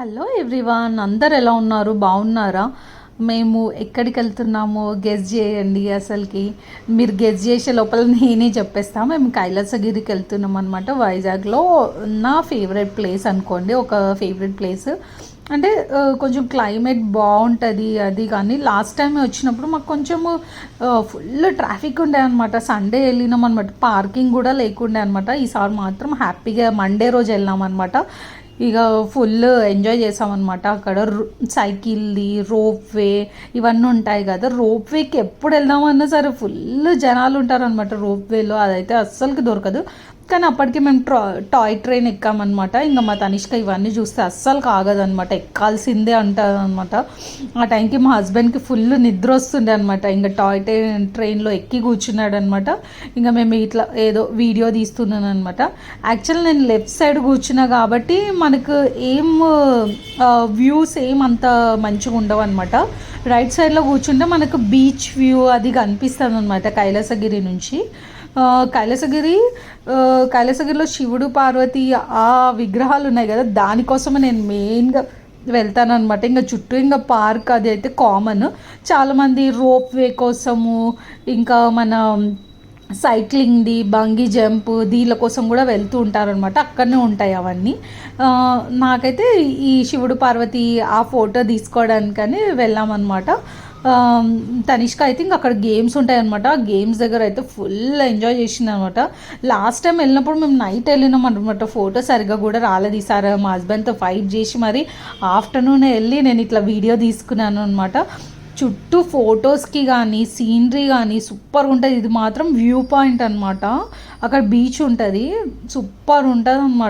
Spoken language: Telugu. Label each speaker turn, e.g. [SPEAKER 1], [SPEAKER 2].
[SPEAKER 1] హలో ఎవ్రీవన్, అందరు ఎలా ఉన్నారు? బాగున్నారా? మేము ఎక్కడికి వెళ్తున్నామో గెస్ చేయండి. అసలుకి మీరు గెస్ చేసే లోపల నేనే చెప్పేస్తాను. మేము కైలాసగిరికి వెళ్తున్నాం అనమాట. వైజాగ్లో నా ఫేవరెట్ ప్లేస్ అనుకోండి, ఒక ఫేవరెట్ ప్లేస్. అంటే కొంచెం క్లైమేట్ బాగుంటుంది అది. కానీ లాస్ట్ టైం వచ్చినప్పుడు మాకు కొంచెము ఫుల్ ట్రాఫిక్ ఉండే అనమాట. సండే వెళ్ళినాం అనమాట, పార్కింగ్ కూడా లేకుండే అనమాట. ఈసారి మాత్రం హ్యాపీగా మండే రోజు వెళ్ళాం అనమాట. ఇక ఫుల్ ఎంజాయ్ చేసామన్నమాట. అక్కడ సైకిల్ది రోప్ వే ఇవన్నీ ఉంటాయి కదా. రోప్ వేకి ఎప్పుడు వెళ్దామన్నా సరే ఫుల్ జనాలు ఉంటారనమాట రోప్ వేలో. అదైతే అస్సలకి దొరకదు. కానీ అప్పటికి మేము టాయ్ ట్రైన్ ఎక్కామన్నమాట. ఇంకా మా తనిష్క ఇవన్నీ చూస్తే అస్సలు కాగదనమాట, ఎక్కాల్సిందే అంటారు అనమాట. ఆ టైంకి మా హస్బెండ్కి ఫుల్ నిద్ర వస్తుండే అనమాట. ఇంకా టాయ్ ట్రైన్లో ఎక్కి కూర్చున్నాడు అనమాట. ఇంకా మేము ఇట్లా ఏదో వీడియో తీస్తున్నాను అనమాట. యాక్చువల్ నేను లెఫ్ట్ సైడ్ కూర్చున్నా కాబట్టి మనకు ఏం వ్యూస్ ఏం అంత మంచిగా ఉండవు అనమాట. రైట్ సైడ్లో కూర్చుంటే మనకు బీచ్ వ్యూ అది కనిపిస్తుంది అనమాట కైలాసగిరి నుంచి. కైలాసగిరిలో శివుడు పార్వతి ఆ విగ్రహాలు ఉన్నాయి కదా, దానికోసమే నేను మెయిన్గా వెళ్తానమాట. ఇంకా చుట్టూ ఇంకా పార్క్ అది అయితే కామన్. చాలామంది రోప్ వే కోసము, ఇంకా మన సైక్లింగ్ది బంగీ జంప్ దీళ్ళ కోసం కూడా వెళ్తూ ఉంటారనమాట. అక్కడనే ఉంటాయి అవన్నీ. నాకైతే ఈ శివుడు పార్వతి ఆ ఫోటో తీసుకోవడానికని వెళ్ళామన్నమాట. తనిష్క అయితే ఇంకా అక్కడ గేమ్స్ ఉంటాయి అనమాట. ఆ గేమ్స్ దగ్గర అయితే ఫుల్ ఎంజాయ్ చేసింది అనమాట. లాస్ట్ టైం వెళ్ళినప్పుడు మేము నైట్ వెళ్ళినాం అనమాట. ఫోటో సరిగ్గా కూడా రాలేదు. ఈసారి మా హస్బెండ్తో ఫైట్ చేసి మరి ఆఫ్టర్నూన్ వెళ్ళి నేను ఇట్లా వీడియో తీసుకున్నాను అనమాట. చుట్టూ ఫొటోస్కి కానీ సీనరీ కానీ సూపర్ ఉంటుంది. ఇది మాత్రం వ్యూ పాయింట్ అనమాట. అక్కడ బీచ్ ఉంటుంది, సూపర్ ఉంటుంది అనమాట.